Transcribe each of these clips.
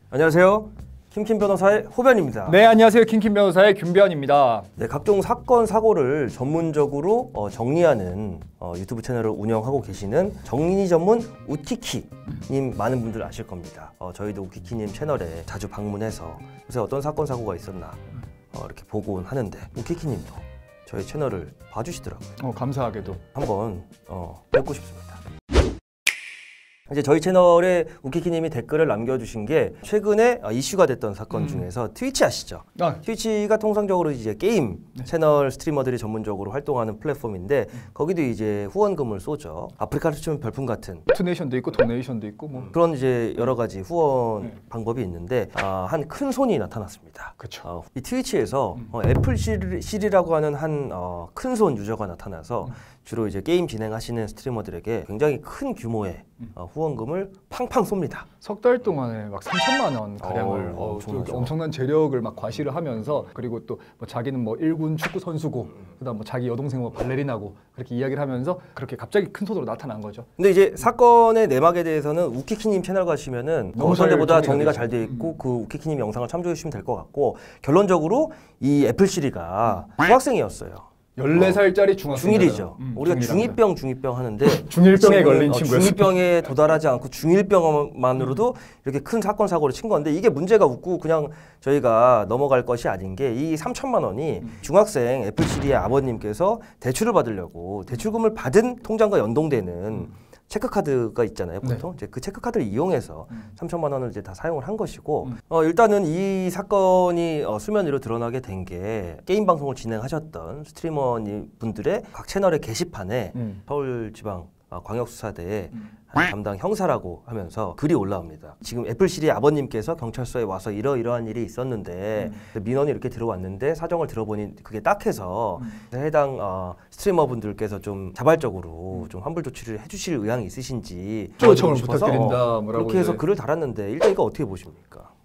안녕하세요. 킴킴 변호사의 호변입니다. 네, 안녕하세요. 킴킴 변호사의 김변입니다. 네, 각종 사건, 사고를 전문적으로 정리하는 유튜브 채널을 운영하고 계시는 정리 전문 우키키님 많은 분들 아실 겁니다. 저희도 우키키님 채널에 자주 방문해서 요새 어떤 사건, 사고가 있었나 이렇게 보곤 하는데 우키키님도 저희 채널을 봐주시더라고요. 감사하게도. 한번 뵙고 싶습니다. 이제 저희 채널에 우키키님이 댓글을 남겨주신 게 최근에 이슈가 됐던 사건 중에서 트위치 아시죠? 트위치가 통상적으로 이제 게임 채널 스트리머들이 전문적으로 활동하는 플랫폼인데 거기도 이제 후원금을 쏘죠. 아프리카로 치면 별풍 같은 투네이션도 있고 도네이션도 있고 뭐 그런 이제 여러 가지 후원 방법이 있는데 한 큰 손이 나타났습니다. 그렇죠. 이 트위치에서 애플 실이라고 하는 한 큰 손 유저가 나타나서 주로 이제 게임 진행하시는 스트리머들에게 굉장히 큰 규모의 후원금을 팡팡 쏩니다. 석 달 동안에 막 3천만 원 가량을 엄청난 재력을 막 과시를 하면서 그리고 또 뭐 자기는 뭐 1군 축구 선수고 그다음 뭐 자기 여동생 뭐 발레리나고 그렇게 이야기를 하면서 그렇게 갑자기 큰 손으로 나타난 거죠. 근데 이제 사건의 내막에 대해서는 우키키님 채널 가시면은 어떤 데보다 정리가 잘 돼 있고 그 우키키님 영상을 참조해 주시면 될 것 같고 결론적으로 이 애플 시리가 중학생이었어요. 14살짜리 중학생. 중1이죠. 우리가 중2병 하는데 중1병에 걸린 친구였어요. 중2병에 도달하지 않고 중1병만으로도 이렇게 큰 사건 사고를 친 건데 이게 문제가 없고 그냥 저희가 넘어갈 것이 아닌 게 이 3천만 원이 중학생 애플 시리의 아버님께서 대출을 받으려고 대출금을 받은 통장과 연동되는 체크카드가 있잖아요, 보통. 이제 그 체크카드를 이용해서 3천만 원을 이제 다 사용을 한 것이고 일단은 이 사건이 수면 위로 드러나게 된 게 게임 방송을 진행하셨던 스트리머 분들의 각 채널의 게시판에 서울지방 광역수사대에 담당 형사라고 하면서 글이 올라옵니다. 지금 애플 시리 아버님께서 경찰서에 와서 이러이러한 일이 있었는데 민원이 이렇게 들어왔는데 사정을 들어보니 그게 딱해서 해당 스트리머 분들께서 좀 자발적으로 좀 환불 조치를 해주실 의향이 있으신지 요청을 부탁드린다. 그렇게 해서 글을 달았는데 일단 이거 어떻게 보십니까?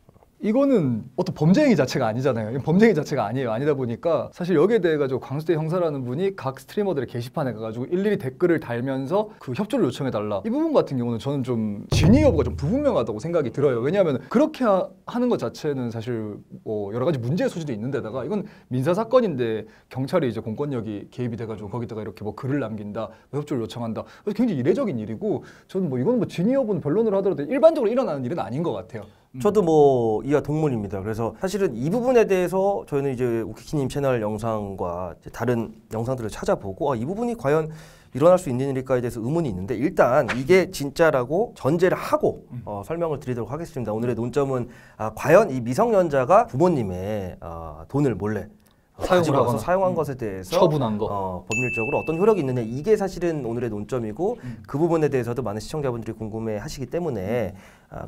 이거는 어떤 범죄 행위 자체가 아니잖아요. 범죄 행위 자체가 아니다 보니까 사실 여기에 대해 가지고 광수대 형사라는 분이 각 스트리머들의 게시판에 가가지고 일일이 댓글을 달면서 그 협조를 요청해달라. 이 부분 같은 경우는 저는 좀 진위 여부가 좀 불분명하다고 생각이 들어요. 왜냐하면 그렇게 하는 것 자체는 사실 뭐 여러 가지 문제의 소지도 있는데다가 이건 민사 사건인데 경찰이 이제 공권력이 개입이 돼가지고 거기다가 이렇게 뭐 글을 남긴다, 뭐 협조를 요청한다. 그래서 굉장히 이례적인 일이고 저는 뭐 이건 뭐 진위 여부는 변론을 하더라도 일반적으로 일어나는 일은 아닌 것 같아요. 저도 뭐 이와 동문입니다. 그래서 사실은 이 부분에 대해서 저희는 이제 우키키님 채널 영상과 다른 영상들을 찾아보고 이 부분이 과연 일어날 수 있는 일일까에 대해서 의문이 있는데 일단 이게 진짜라고 전제를 하고 설명을 드리도록 하겠습니다. 오늘의 논점은 과연 이 미성년자가 부모님의 돈을 몰래 사용한 것에 대해서 처분한 거 법률적으로 어떤 효력이 있느냐 이게 사실은 오늘의 논점이고 그 부분에 대해서도 많은 시청자분들이 궁금해 하시기 때문에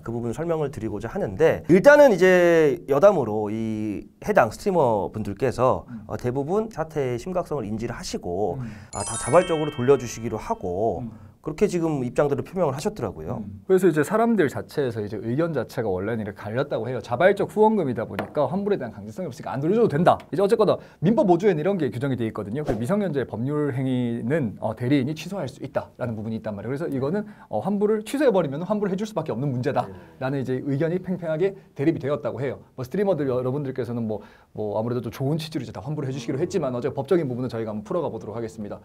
그 부분을 설명을 드리고자 하는데 일단은 이제 여담으로 이 해당 스트리머 분들께서 대부분 사태의 심각성을 인지를 하시고 다 자발적으로 돌려주시기로 하고 그렇게 지금 입장들을 표명을 하셨더라고요. 그래서 이제 사람들 자체에서 이제 의견 자체가 원래는 이렇게 갈렸다고 해요. 자발적 후원금이다 보니까 환불에 대한 강제성이 없으니까 안 돌려줘도 된다. 이제 어쨌거나 민법 5조에는 이런 게 규정이 돼 있거든요. 그 미성년자의 법률 행위는 대리인이 취소할 수 있다라는 부분이 있단 말이에요. 그래서 이거는 환불을 취소해버리면 환불을 해줄 수밖에 없는 문제다라는 이제 의견이 팽팽하게 대립이 되었다고 해요. 뭐 스트리머들 여러분들께서는 뭐 아무래도 좀 좋은 취지로 이제 다 환불을 해주시기로 했지만 어제 법적인 부분은 저희가 한번 풀어가 보도록 하겠습니다.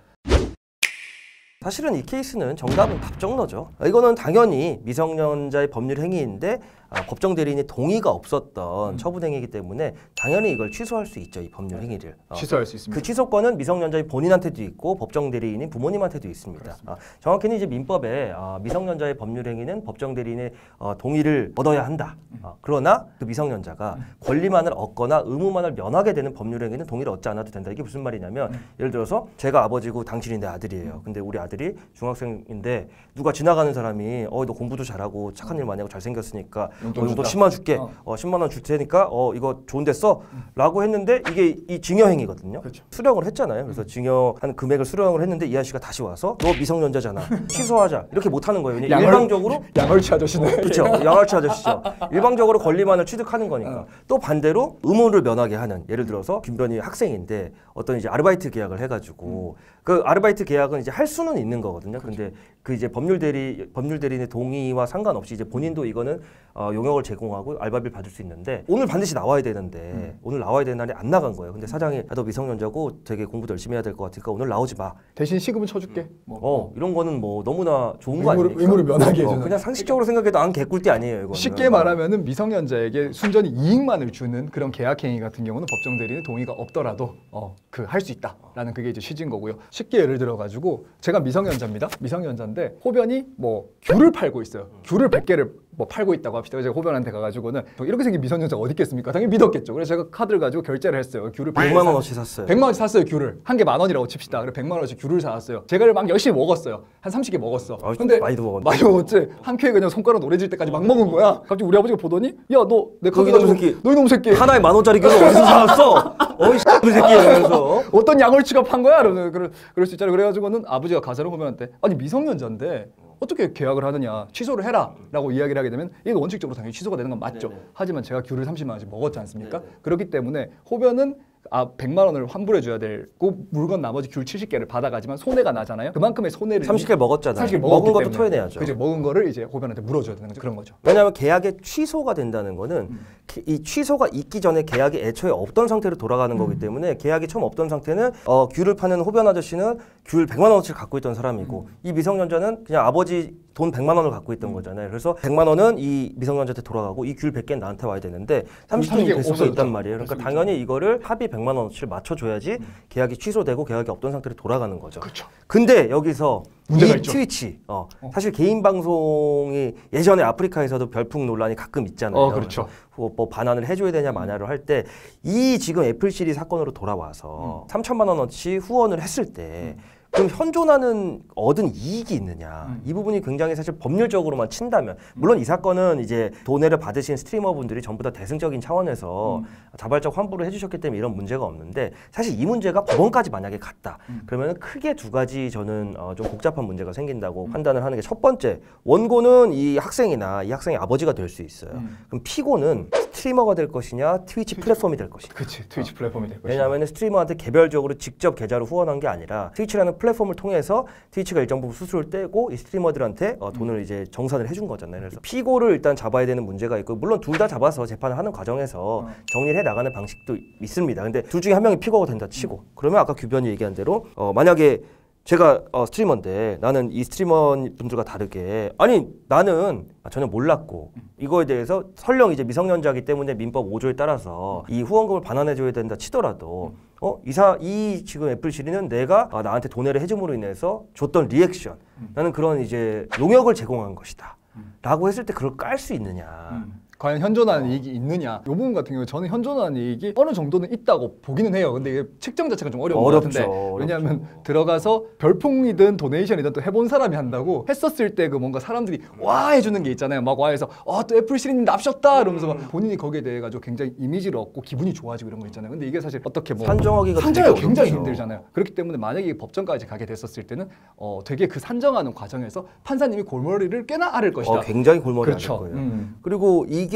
사실은 이 케이스는 정답은 답정너죠. 이거는 당연히 미성년자의 법률 행위인데 법정 대리인의 동의가 없었던 처분 행위이기 때문에 당연히 이걸 취소할 수 있죠. 이 법률 행위를. 취소할 수 있습니다. 그 취소권은 미성년자의 본인한테도 있고 법정 대리인인 부모님한테도 있습니다. 정확히는 이제 민법에 미성년자의 법률 행위는 법정 대리인의 동의를 얻어야 한다. 그러나 그 미성년자가 권리만을 얻거나 의무만을 면하게 되는 법률 행위는 동의를 얻지 않아도 된다. 이게 무슨 말이냐면 예를 들어서 제가 아버지고 당신이 내 아들이에요. 근데 우리 아들이 중학생인데 누가 지나가는 사람이 너 공부도 잘하고 착한 일 많이 하고 잘생겼으니까 너 10만 원 줄게. 10만 원 줄 테니까 이거 좋은데 써. 라고 했는데 이게 이 증여행위거든요. 그렇죠. 수령을 했잖아요. 그래서 증여한 금액을 수령을 했는데 이 아저씨가 다시 와서 너 미성년자잖아. 취소하자. 이렇게 못하는 거예요. 일방적으로 양얼치 아저씨네. 그렇죠. 양얼치 아저씨죠. 일방적으로 권리만을 취득하는 거니까. 또 반대로 의무를 면하게 하는 예를 들어서 김변희 학생인데 어떤 이제 아르바이트 계약을 해가지고 그 그 아르바이트 계약은 이제 할 수는 있는 거거든요. 근데 그 이제 법률 대리인의 동의와 상관없이 이제 본인도 이거는 용역을 제공하고 알바비를 받을 수 있는데 오늘 반드시 나와야 되는데 오늘 나와야 되는 날이 안 나간 거예요. 근데 사장이 너 미성년자고 되게 공부도 열심히 해야 될 것 같으니까 오늘 나오지 마. 대신 시급은 쳐줄게. 이런 거는 뭐 너무나 좋은 거 아닙니까? 의무를 면하게 해주는. 그냥 상식적으로 생각해도 안 개꿀띠 아니에요. 이거 쉽게 말하면은 미성년자에게 순전히 이익만을 주는 그런 계약 행위 같은 경우는 법정 대리인의 동의가 없더라도 그 할 수 있다라는 그게 이제 취지인 거고요. 쉽게 예를 들어 가지고 제가 미성년자입니다. 미성년자인데 호변이 뭐 귤을 팔고 있어요. 귤을 100개를 뭐 팔고 있다고 합시다. 제가 호변한테 가가지고는 이렇게 생긴 미성년자가 어디 있겠습니까? 당연히 믿었겠죠. 그래서 제가 카드를 가지고 결제를 했어요. 귤을 100만 원어치 샀어요. 100만 원치 샀어요. 귤을 한 개 10,000원이라고 칩시다. 그래 100만 원어치 귤을 사왔어요. 제가 막 열심히 먹었어요. 한 30개 먹었어. 근데 많이도 먹었네. 많이 먹었지. 한 큐에 그냥 손가락 노래질 때까지 막 먹은 거야. 갑자기 우리 아버지가 보더니 야 너 내 카드 이놈 새끼. 너 이놈 새끼 하나에 10,000원짜리 귤을 어디서 사왔어? 어이 그 새끼 이러면서 어떤 양을 취급한 거야? 이러면서 그럴 수 있잖아요. 그래가지고는 아버지가 가사를 호변한테 아니 미성년자인데 어떻게 계약을 하느냐 취소를 해라 라고 이야기를 하게 되면 이게 원칙적으로 당연히 취소가 되는 건 맞죠. 하지만 제가 귤을 30만 원씩 먹었지 않습니까? 그렇기 때문에 호변은 100만 원을 환불해 줘야 되고 물건 나머지 귤 70개를 받아가지만 손해가 나잖아요. 그만큼의 손해를 30개를 먹었잖아요. 30개 먹은 것도 토해내야죠. 그죠. 먹은 거를 이제 호변한테 물어줘야 되는 거죠. 그런 거죠. 왜냐하면 계약의 취소가 된다는 거는 이 취소가 있기 전에 계약이 애초에 없던 상태로 돌아가는 거기 때문에 계약이 처음 없던 상태는 귤을 파는 호변 아저씨는 귤 100만 원어치를 갖고 있던 사람이고 이 미성년자는 그냥 아버지 돈 100만 원을 갖고 있던 거잖아요. 그래서 100만 원은 이 미성년자한테 돌아가고 이 귤 100개는 나한테 와야 되는데 30개는 계속 있단 말이에요. 그러니까 당연히 이거를 합의 100만 원어치를 맞춰줘야지 계약이 취소되고 계약이 없던 상태로 돌아가는 거죠. 그렇죠. 근데 여기서 문제가 이 있죠. 트위치 사실 개인 방송이 예전에 아프리카에서도 별풍 논란이 가끔 있잖아요. 그렇죠. 뭐 반환을 해줘야 되냐 마냐를 할 때 이 지금 애플시리 사건으로 돌아와서 3천만 원어치 후원을 했을 때 그럼 현존하는 얻은 이익이 있느냐 이 부분이 굉장히 사실 법률적으로만 친다면 물론 이 사건은 이제 돈을 받으신 스트리머분들이 전부 다 대승적인 차원에서 자발적 환불을 해주셨기 때문에 이런 문제가 없는데 사실 이 문제가 법원까지 만약에 갔다 그러면 크게 두 가지 저는 좀 복잡한 문제가 생긴다고 판단을 하는 게 첫 번째 원고는 이 학생이나 이 학생의 아버지가 될 수 있어요. 그럼 피고는 스트리머가 될 것이냐 트위치 플랫폼이 될 것이냐. 그렇지. 트위치 플랫폼이 될 것이냐. 왜냐하면 스트리머한테 개별적으로 직접 계좌로 후원한 게 아니라 트위치라는 플랫폼을 통해서 트위치가 일정 부분 수수료를 떼고 이 스트리머들한테 돈을 이제 정산을 해준 거잖아요. 그래서 피고를 일단 잡아야 되는 문제가 있고 물론 둘 다 잡아서 재판을 하는 과정에서 정리를 해 나가는 방식도 있습니다. 근데 둘 중에 한 명이 피고가 된다 치고 그러면 아까 규변이 얘기한 대로 만약에 제가 스트리머인데 나는 이 스트리머 분들과 다르게 아니 나는 전혀 몰랐고 이거에 대해서 설령 이제 미성년자이기 때문에 민법 5조에 따라서 이 후원금을 반환해줘야 된다 치더라도 이 지금 애플시리는 내가 나한테 돈을 해줌으로 인해서 줬던 리액션 나는 그런 이제 용역을 제공한 것이다 라고 했을 때 그걸 깔 수 있느냐 과연 현존하는 이익이 있느냐. 이 부분 같은 경우 저는 현존하는 이익이 어느 정도는 있다고 보기는 해요. 근데 이게 측정 자체가 좀 어려운 것 같은데 왜냐하면 들어가서 별풍이든 도네이션이든 또 해본 사람이 한다고 했었을 때 그 뭔가 사람들이 와 해주는 게 있잖아요. 막 와해서 또 애플시리님 납셨다 이러면서 막 본인이 거기에 대해 가지고 굉장히 이미지를 얻고 기분이 좋아지고 이런 거 있잖아요. 근데 이게 사실 어떻게 뭐 산정하기가 굉장히 힘들잖아요. 그렇기 때문에 만약에 이게 법정까지 가게 됐었을 때는 되게 그 산정하는 과정에서 판사님이 골머리를 꽤나 앓을 것이다. 굉장히 골머리 앓을 그렇죠. 거예요. 그리고 이게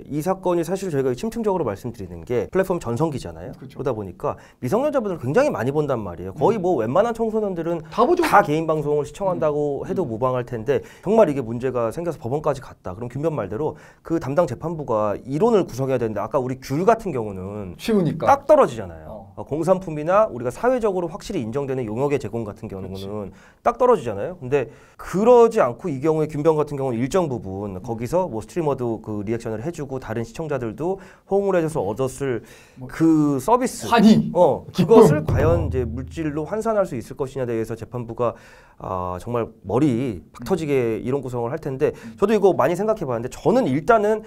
이 사건이 사실 저희가 심층적으로 말씀드리는 게 플랫폼 전성기잖아요. 그렇죠. 그러다 보니까 미성년자분들 굉장히 많이 본단 말이에요. 거의 뭐 웬만한 청소년들은 다 보죠. 다 개인 방송을 시청한다고 해도 무방할 텐데 정말 이게 문제가 생겨서 법원까지 갔다. 그럼 김변 말대로 그 담당 재판부가 이론을 구성해야 되는데 아까 우리 귤 같은 경우는 쉬우니까 딱 떨어지잖아요. 공산품이나 우리가 사회적으로 확실히 인정되는 용역의 제공 같은 경우는 딱 떨어지잖아요. 근데 그러지 않고 이 경우에 김변 같은 경우는 일정 부분 거기서 뭐 스트리머도 그 리액션을 해주고 다른 시청자들도 호응을 해줘서 얻었을 그 서비스 환희 그것을 과연 이제 물질로 환산할 수 있을 것이냐에 대해서 재판부가 정말 머리 팍 터지게 이론 구성을 할 텐데 저도 이거 많이 생각해봤는데 저는 일단은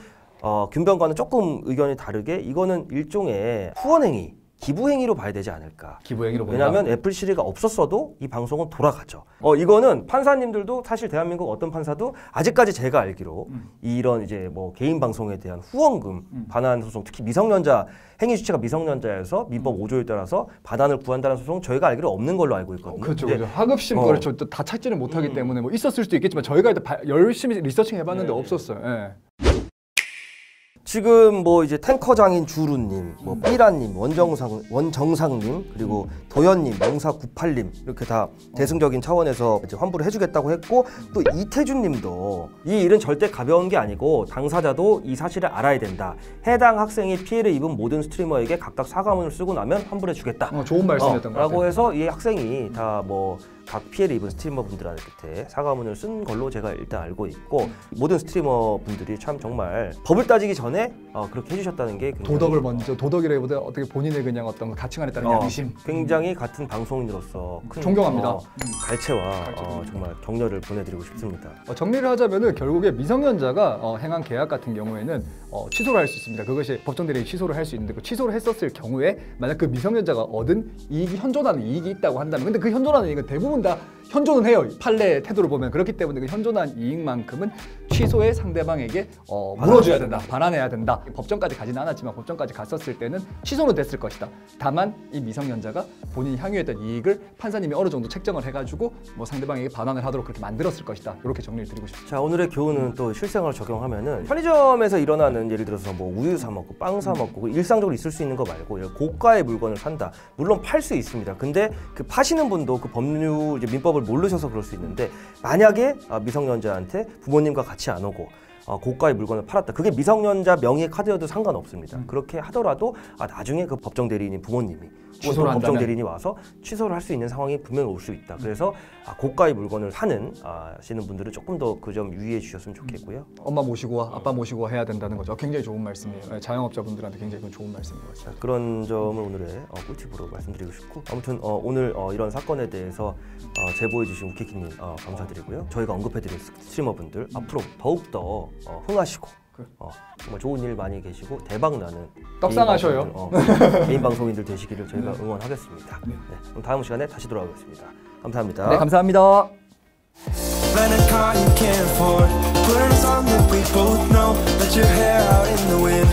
김변과는 조금 의견이 다르게 이거는 일종의 후원행위 기부행위로 봐야 되지 않을까. 기부행위로 왜냐하면 애플시리가 없었어도 이 방송은 돌아가죠. 이거는 판사님들도 사실 대한민국 어떤 판사도 아직까지 제가 알기로 이런 이제 뭐 개인 방송에 대한 후원금 반환 소송 특히 미성년자 행위 주체가 미성년자여서 민법 5조에 따라서 반환을 구한다는 소송 저희가 알기로 없는 걸로 알고 있거든요. 그렇죠. 하급심 거를 다 찾지는 못하기 때문에 뭐 있었을 수도 있겠지만 저희가 열심히 리서칭 해봤는데 없었어요. 예. 지금 뭐 이제 탱커장인 주루님, 뭐 삐라님, 원정상님, 그리고 도현님, 영사98님 이렇게 다 대승적인 차원에서 이제 환불을 해주겠다고 했고 또 이태준님도 이 일은 절대 가벼운 게 아니고 당사자도 이 사실을 알아야 된다. 해당 학생이 피해를 입은 모든 스트리머에게 각각 사과문을 쓰고 나면 환불해주겠다. 좋은 말씀이었던 것 같아요. 라고 해서 이 학생이 다 뭐 각 피해를 입은 스트리머 분들한테 사과문을 쓴 걸로 제가 일단 알고 있고 모든 스트리머 분들이 참 정말 법을 따지기 전에 그렇게 해주셨다는 게 도덕을 먼저 도덕이라기보다 어떻게 본인의 그냥 어떤 가치관에 따른 양심 굉장히 같은 방송인으로서 큰 존경합니다. 갈채와 정말 격려를 보내드리고 싶습니다. 정리를 하자면은 결국에 미성년자가 행한 계약 같은 경우에는 취소를 할 수 있습니다. 그것이 법정대리인이 취소를 할 수 있는데 그 취소를 했었을 경우에 만약 그 미성년자가 얻은 이익이 현존하는 이익이 있다고 한다면 근데 그 현존하는 이익은 대부분 다 현존은 해요. 판례 태도를 보면 그렇기 때문에 그 현존한 이익만큼은 취소에 상대방에게 물어줘야 된다. 반환해야 된다. 법정까지 가지는 않았지만 법정까지 갔었을 때는 취소는 됐을 것이다. 다만 이 미성년자가 본인이 향유했던 이익을 판사님이 어느 정도 책정을 해가지고 뭐 상대방에게 반환을 하도록 그렇게 만들었을 것이다. 이렇게 정리를 드리고 싶습니다. 자, 오늘의 교훈은 또 실생활 적용하면은 편의점에서 일어나는 예를 들어서 뭐 우유 사 먹고 빵 사 먹고 일상적으로 있을 수 있는 거 말고 고가의 물건을 산다. 물론 팔 수 있습니다. 근데 그 파시는 분도 그 법률 이제 민법을 모르셔서 그럴 수 있는데 만약에 미성년자한테 부모님과 같이 안 오고 고가의 물건을 팔았다. 그게 미성년자 명의 카드여도 상관없습니다. 그렇게 하더라도 나중에 그 법정 대리인인 부모님이 취소를 법정 한다면? 대리인이 와서 취소를 할 수 있는 상황이 분명히 올 수 있다. 그래서 고가의 물건을 사는 하시는 분들은 조금 더 그 점 유의해 주셨으면 좋겠고요. 엄마 모시고 와, 아빠 모시고 와 해야 된다는 거죠. 굉장히 좋은 말씀이에요. 자영업자분들한테 굉장히 좋은 말씀인 것 같습니다. 그런 점을 오늘의 꿀팁으로 말씀드리고 싶고 아무튼 오늘 이런 사건에 대해서 제보해 주신 우키키님 감사드리고요. 저희가 언급해드린 스트리머분들 앞으로 더욱더 흥하시고 정말 좋은 일 많이 계시고 대박 나는 떡상하셔요. 개인 방송인들 되시기를 저희가 응원하겠습니다. 네, 그럼 다음 시간에 다시 돌아오겠습니다. 감사합니다. 네, 감사합니다. Rent a car you can't afford. Put on a song that we both know. Let your hair out in the wind.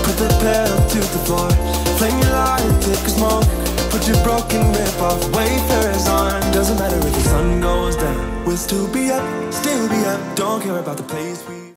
Put the pedal to the floor. Flame your lighter, take a smoke. Put your broken rip off. Wafers on. Doesn't matter if the sun goes down. We'll still be up, still be up. Don't care about the place we